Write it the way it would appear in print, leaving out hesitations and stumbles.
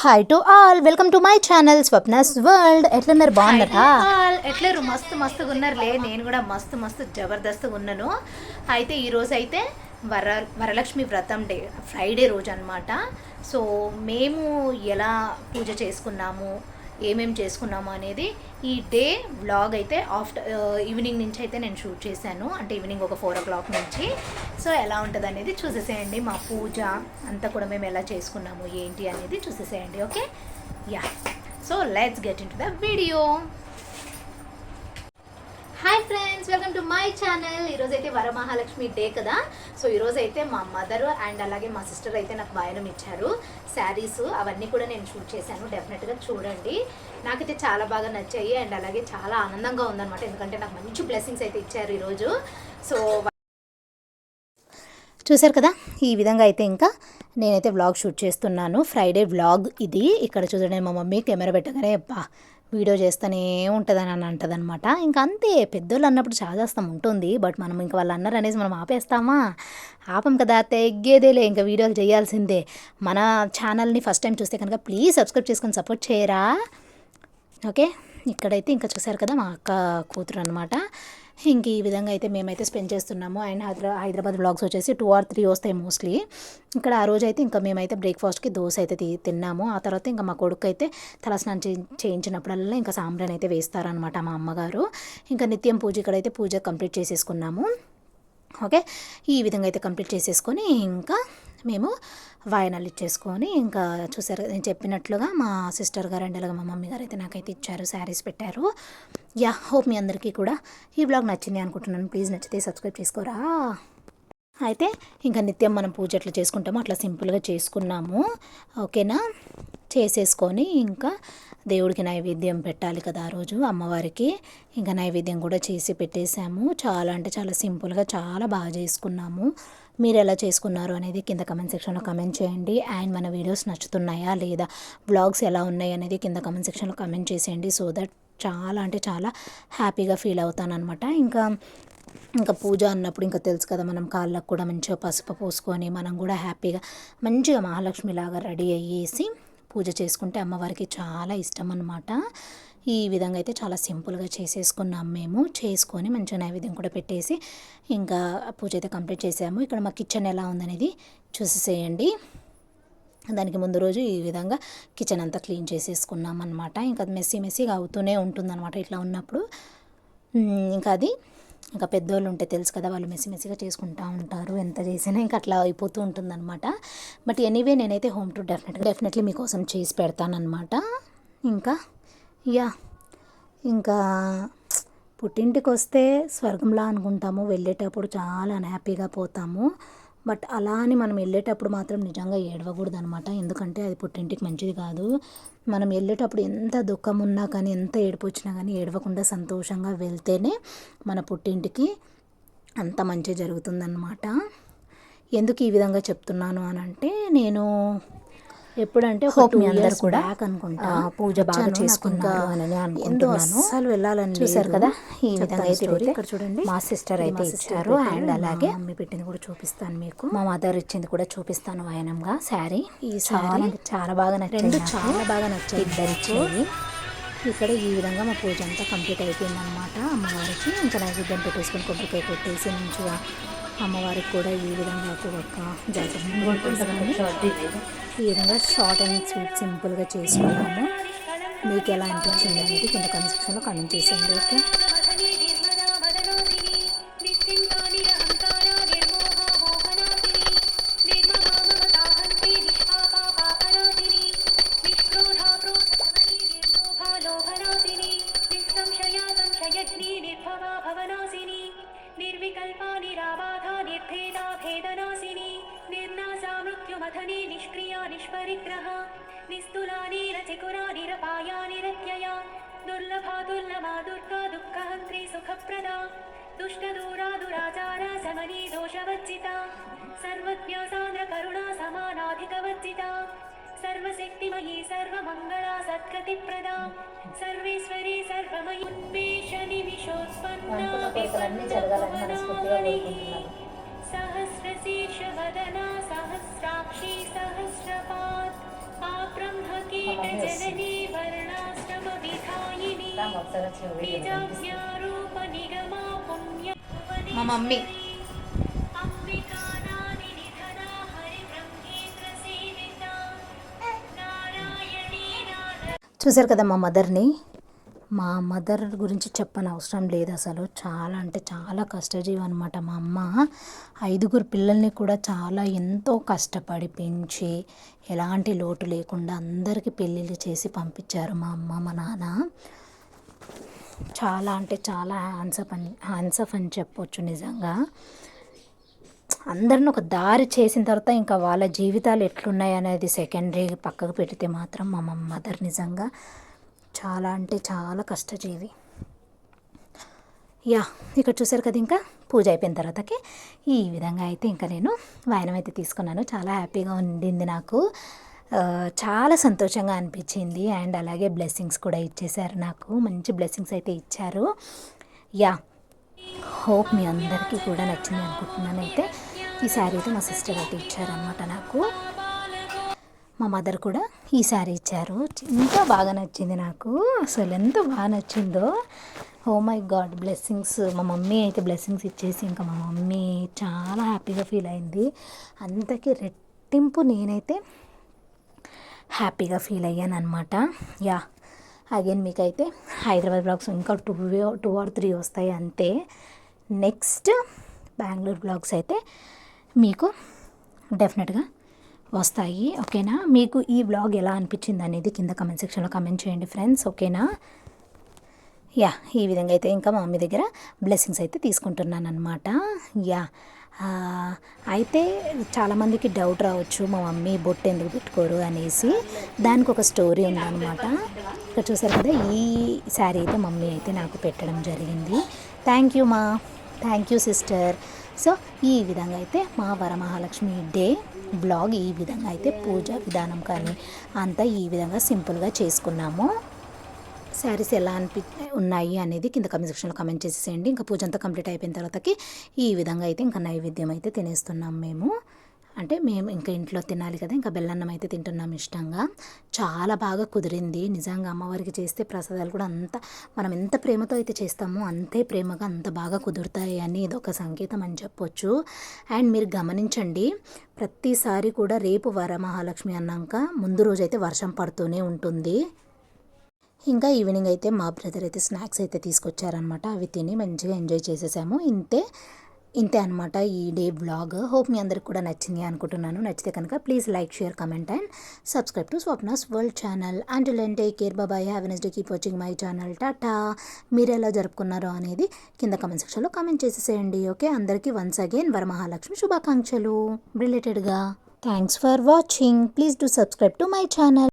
Hi to all, welcome to my channel Swapna's world. ఎట్లున్నారు, బాగున్నారా? ఎట్లేరు మస్తుగా ఉన్నారులే. నేను కూడా మస్తు జబర్దస్త్గా ఉన్నాను. అయితే ఈరోజు అయితే వరలక్ష్మి వ్రతం డే, ఫ్రైడే రోజు అనమాట. సో మేము ఎలా పూజ చేసుకున్నాము, ఏమేమి చేసుకున్నాము అనేది ఈ డే వ్లాగ్ అయితే ఈవినింగ్ నుంచి అయితే నేను షూట్ చేశాను. అంటే ఈవినింగ్ ఒక 4 o'clock నుంచి. సో ఎలా ఉంటుంది అనేది చూసేసేయండి. మా పూజ అంతా కూడా మేము ఎలా చేసుకున్నాము ఏంటి అనేది చూసేసేయండి. Okay, yeah. So let's get in to the video. Hi friends, welcome to my channel. ఈరోజు అయితే వరమహాలక్ష్మి డే కదా. సో ఈరోజు అయితే మా మదర్ అండ్ అలాగే మా సిస్టర్ అయితే నాకు వాయనం ఇచ్చారు. శారీస్ అవన్నీ కూడా నేను షూట్ చేశాను. డెఫినెట్గా చూడండి. నాకైతే చాలా బాగా నచ్చాయి అండ్ అలాగే చాలా ఆనందంగా ఉందన్నమాట. ఎందుకంటే నాకు మంచి బ్లెస్సింగ్స్ అయితే ఇచ్చారు ఈరోజు. సో చూసారు కదా, ఈ విధంగా అయితే ఇంకా నేనైతే వ్లాగ్ షూట్ చేస్తున్నాను. ఫ్రైడే వ్లాగ్ ఇది. ఇక్కడ చూడండి, మా మమ్మీ కెమెరా పెట్టగానే వీడియో చేస్తూనే ఉంటుందని అంటదనమాట. ఇంకా అంతే, పెద్దోళ్ళు అన్నప్పుడు చాదాస్తం ఉంటుంది. బట్ మనం ఇంకా వాళ్ళు అన్నారు అనేసి మనం ఆపేస్తామా? ఆపం కదా, తెగ్గేదేలే. ఇంకా వీడియోలు చేయాల్సిందే. మన ఛానల్ని ఫస్ట్ టైం చూస్తే కనుక ప్లీజ్ సబ్స్క్రైబ్ చేసుకొని సపోర్ట్ చేయరా. ఓకే, ఇక్కడైతే ఇంకా చూసారు కదా, మా అక్క కూతురు అనమాట. ఇంక ఈ విధంగా అయితే మేమైతే స్పెండ్ చేస్తున్నాము. అండ్ హైదరాబాద్ వ్లాగ్స్ వచ్చేసి 2 or 3 వస్తాయి మోస్ట్లీ. ఇక్కడ ఆ రోజు అయితే ఇంకా మేమైతే బ్రేక్ఫాస్ట్కి దోశ అయితే తిన్నాము. ఆ తర్వాత ఇంకా మా కొడుకు అయితే తలస్నానం చేయించినప్పుడల్లా ఇంకా సాంబ్రాన్ అయితే వేస్తారనమాట మా అమ్మగారు. ఇంకా నిత్యం పూజ, ఇక్కడైతే పూజ కంప్లీట్ చేసేసుకున్నాము. ఓకే, ఈ విధంగా అయితే కంప్లీట్ చేసేసుకొని ఇంకా మేము వాయనాలు ఇచ్చేసుకొని ఇంకా చూసారు, నేను చెప్పినట్లుగా మా సిస్టర్ గారు అండ్ అలాగే మా మమ్మీ గారు అయితే నాకైతే ఇచ్చారు, శారీస్ పెట్టారు. యా, హోప్ మీ అందరికీ కూడా ఈ బ్లాగ్ నచ్చింది అనుకుంటున్నాను. ప్లీజ్ నచ్చితే సబ్స్క్రైబ్ చేసుకోరా. అయితే ఇంకా నిత్యం మనం పూజ ఎట్లా చేసుకుంటామో అట్లా సింపుల్గా చేసుకున్నాము. ఓకేనా, చేసేసుకొని ఇంకా దేవుడికి నైవేద్యం పెట్టాలి కదా ఆ రోజు అమ్మవారికి. ఇంకా నైవేద్యం కూడా చేసి పెట్టేశాము. చాలా అంటే చాలా సింపుల్గా చాలా బాగా చేసుకున్నాము. మీరు ఎలా చేసుకున్నారు అనేది కింద కమెంట్ సెక్షన్లో కమెంట్ చేయండి. అండ్ మన వీడియోస్ నచ్చుతున్నాయా లేదా, వ్లాగ్స్ ఎలా ఉన్నాయి అనేది కింద కమెంట్ సెక్షన్లో కమెంట్ చేసేయండి. సో దట్ చాలా అంటే చాలా హ్యాపీగా ఫీల్ అవుతానన్నమాట. ఇంకా పూజ అన్నప్పుడు ఇంకా తెలుసు కదా, మనం కాళ్ళకు కూడా మంచిగా పసుపు పూసుకొని మనం కూడా హ్యాపీగా మంచిగా మహాలక్ష్మిలాగా రెడీ అయ్యేసి పూజ చేసుకుంటే అమ్మవారికి చాలా ఇష్టం అన్నమాట. ఈ విధంగా అయితే చాలా సింపుల్గా చేసేసుకున్నాం మేము. చేసుకొని మంచిగా నైవేద్యం కూడా పెట్టేసి ఇంకా పూజ అయితే కంప్లీట్ చేసాము. ఇక్కడ మా కిచెన్ ఎలా ఉందనేది చూసేసేయండి. దానికి ముందు రోజు ఈ విధంగా కిచెన్ అంతా క్లీన్ చేసేసుకున్నాం అనమాట. ఇంకా మెస్సీగా అవుతూనే ఉంటుందన్నమాట ఇట్లా ఉన్నప్పుడు. ఇంకా అది ఇంకా పెద్దోళ్ళు ఉంటే తెలుసు కదా, వాళ్ళు మెస్సీగా చేసుకుంటూ ఉంటారు. ఎంత చేసినా ఇంకా అట్లా అయిపోతూ ఉంటుందన్నమాట. బట్ ఎనీవే నేనైతే హోమ్ టూర్ డెఫినెట్లీ మీకోసం చేసి పెడతానమాట. ఇంకా పుట్టింటికి వస్తే స్వర్గంలా అనుకుంటాము, వెళ్ళేటప్పుడు చాలా హ్యాపీగా పోతాము. బట్ అలా అని మనం వెళ్ళేటప్పుడు మాత్రం నిజంగా ఏడవకూడదు అనమాట. ఎందుకంటే అది పుట్టింటికి మంచిది కాదు. మనం వెళ్ళేటప్పుడు ఎంత దుఃఖం ఉన్నా కానీ, ఎంత ఏడుపు వచ్చినా కానీ ఏడవకుండా సంతోషంగా వెళ్తేనే మన పుట్టింటికి అంత మంచి జరుగుతుందన్నమాట. ఎందుకు ఈ విధంగా చెప్తున్నాను అని అంటే, నేను ఎప్పుడంటే హోప్ మీ అందరు కూడా అనుకుంటా పూజ బాగా చేసుకుంటారు అని అనుకుంటున్నాను. అసలు వెళ్ళాలని చూసారు కదా, ఈ విధంగా అయితే ఇక్కడ చూడండి, మా సిస్టర్ అయితే ఇచ్చారు. అండ్ అలాగే మమ్మీ పెట్టింది కూడా చూపిస్తాను మీకు. మా మదర్ ఇచ్చింది కూడా చూపిస్తాను వాయనంగా. శారీ ఈ చాలా చాలా బాగా నచ్చింది, చాలా బాగా నచ్చింది ఇద్దరు ఇచ్చేది. ఇక్కడ ఈ విధంగా మా పూజ అంతా కంప్లీట్ అయిపోయింది అనమాట. అమ్మవారికి ఇంకా నైవేద్యం పెట్టేసుకొని కొబ్బరికాయ కొట్టేసి మంచిగా అమ్మవారికి కూడా ఈ విధంగా ఒక్కొక్క ఈ విధంగా షార్ట్ అండ్ స్వీట్ సింపుల్గా చేసుకున్నాము. మీకు ఎలా అనిపించింది అనేది కింద కమెంట్ సెక్షన్లో కమెంట్ చేసేయండి. ఓకే, నిర్వికల్పా నిరాబాధా నిర్భేదా భేదనాశిని నిర్నాశా మృత్యుమథని నిష్క్రియా నిష్పరిగ్రహ నిస్తులా నీరచికురా నిరపాయా నిరత్యయా దుర్లభా దుర్లభా దుర్గా దుఃఖహంత్రి సుఖప్రదా దుష్టదూరా దురాచారా సమనీ దోషవర్జితా సర్వజ్ఞా సాంద్ర కరుణా సమానాధికవర్జితా సర్వశక్తిమయీ సర్వమంగళా సద్గతిప్రదా సర్వేశ్వరీ సర్వమయీ ఉన్మేష నిమిషోత్పన్నా విపన్నపవనామణి సహస్రశీర్షవదనా సహస్రాక్షీ సహస్రపాత్ ఆబ్రహ్మకి जननी वर्णाश्रमविधायिनी बीजाभ्यारूपनिगमा पुण्यभुवने మా మమ్మీ अम्बिकानादिनिधना हरिब्रह्मेन्द्रसेविता नारायणी नाद చూసారు కదా మా మదర్ని. మా మదర్ గురించి చెప్పని అవసరం లేదు అసలు. చాలా అంటే చాలా కష్టజీవి అనమాట మా అమ్మ. 5 పిల్లల్ని కూడా చాలా ఎంతో కష్టపడి పెంచి ఎలాంటి లోటు లేకుండా అందరికీ పెళ్ళిళ్ళు చేసి పంపించారు మా అమ్మ మా నాన్న. చాలా అంటే చాలా హ్యాండ్సప్ అని చెప్పొచ్చు నిజంగా. అందరిని ఒక దారి చేసిన తర్వాత ఇంకా వాళ్ళ జీవితాలు ఎట్లున్నాయి అనేది సెకండరీ పక్కకు పెడితే మాత్రం మా మదర్ నిజంగా చాలా అంటే చాలా కష్టజీవి. యా, ఇక్కడ చూసారు కదా, ఇంకా పూజ అయిపోయిన తర్వాతకి ఈ విధంగా అయితే ఇంకా నేను వాయనం అయితే తీసుకున్నాను. చాలా హ్యాపీగా ఉండింది నాకు, చాలా సంతోషంగా అనిపించింది. అండ్ అలాగే బ్లెస్సింగ్స్ కూడా ఇచ్చేసారు నాకు, మంచి బ్లెస్సింగ్స్ అయితే ఇచ్చారు. యా, హోప్ మీ అందరికీ కూడా నచ్చింది అనుకుంటున్నాను. అయితే ఈ శారీ అయితే మా సిస్టర్ అయితే ఇచ్చారనమాట నాకు. మా మదర్ కూడా ఈ శారీ ఇచ్చారు. ఇంకా బాగా నచ్చింది నాకు, అసలు ఎంత బాగా నచ్చిందో. Oh my god, blessings. మా మమ్మీ అయితే బ్లెస్సింగ్స్ ఇచ్చేసి ఇంకా మా మమ్మీ చాలా హ్యాపీగా ఫీల్ అయింది. అంతకీ రెట్టింపు నేనైతే హ్యాపీగా ఫీల్ అయ్యాను అనమాట. యా, అగైన్ మీకైతే హైదరాబాద్ బ్లాగ్స్ ఇంకా 2 or 3 వస్తాయి అంతే. నెక్స్ట్ బెంగళూరు బ్లాగ్స్ అయితే మీకు డెఫినెట్గా వస్తాయి. ఓకేనా? మీకు ఈ బ్లాగ్ ఎలా అనిపించింది అనేది కింద కమెంట్ సెక్షన్లో కమెంట్ చేయండి ఫ్రెండ్స్. ఓకేనా? యా, ఈ విధంగా అయితే ఇంకా మా మమ్మీ దగ్గర బ్లెస్సింగ్స్ అయితే తీసుకుంటున్నాను అనమాట. యా, అయితే చాలామందికి డౌట్ రావచ్చు, మా మమ్మీ బొట్టు ఎందుకు పెట్టుకోరు అనేసి. దానికి ఒక స్టోరీ ఉందన్నమాట. ఇక్కడ చూసారు కదా, ఈ శారీ అయితే మమ్మీ అయితే నాకు పెట్టడం జరిగింది. థ్యాంక్ యూ మా, థ్యాంక్ యూ సిస్టర్. సో ఈ విధంగా అయితే మా వరమహాలక్ష్మి డే బ్లాగ్ ఈ విధంగా అయితే పూజ విధానం కానీ అంతా ఈ విధంగా సింపుల్గా చేసుకున్నాము. శారీస్ ఎలా ఉన్నాయి అనేది కింద కమెంట్ సెక్షన్లో కమెంట్ చేసేసేయండి. ఇంకా పూజ అంతా కంప్లీట్ అయిపోయిన తర్వాతకి ఈ విధంగా అయితే ఇంకా నైవేద్యం అయితే తినేస్తున్నాం మేము. అంటే మేము ఇంకా ఇంట్లో తినాలి కదా, ఇంకా బెల్లన్నం అయితే తింటున్నాం ఇష్టంగా. చాలా బాగా కుదిరింది నిజంగా. అమ్మవారికి చేస్తే ప్రసాదాలు కూడా మనం ఎంత ప్రేమతో అయితే చేస్తామో అంతే ప్రేమగా అంత బాగా కుదురుతాయి అని ఇదొక సంకేతం అని చెప్పొచ్చు. అండ్ మీరు గమనించండి, ప్రతిసారి కూడా రేపు వరమహాలక్ష్మి అన్నాక ముందు రోజు అయితే వర్షం పడుతూనే ఉంటుంది. ఇంకా ఈవినింగ్ అయితే మా బ్రదర్ అయితే స్నాక్స్ అయితే తీసుకొచ్చారనమాట. అవి తిని మంచిగా ఎంజాయ్ చేసేసాము. ఇంతే అనమాట ఈ డే బ్లాగ్. హోప్ మీ అందరికి కూడా నచ్చింది అనుకుంటున్నాను. నచ్చితే కనుక please like, share, comment and subscribe to Swapna's world channel. Until then take care, bye, have a nice day, keep watching my channel. Tata. మీరు ఎలా జరుపుకున్నారో అనేది కింద కమెంట్ సెక్షన్లో కమెంట్ చేసేసేయండి. ఓకే, అందరికీ వన్స్ అగైన్ వరమహాలక్ష్మి శుభాకాంక్షలు రిలేటెడ్గా. Thanks for watching. Please do subscribe to my channel.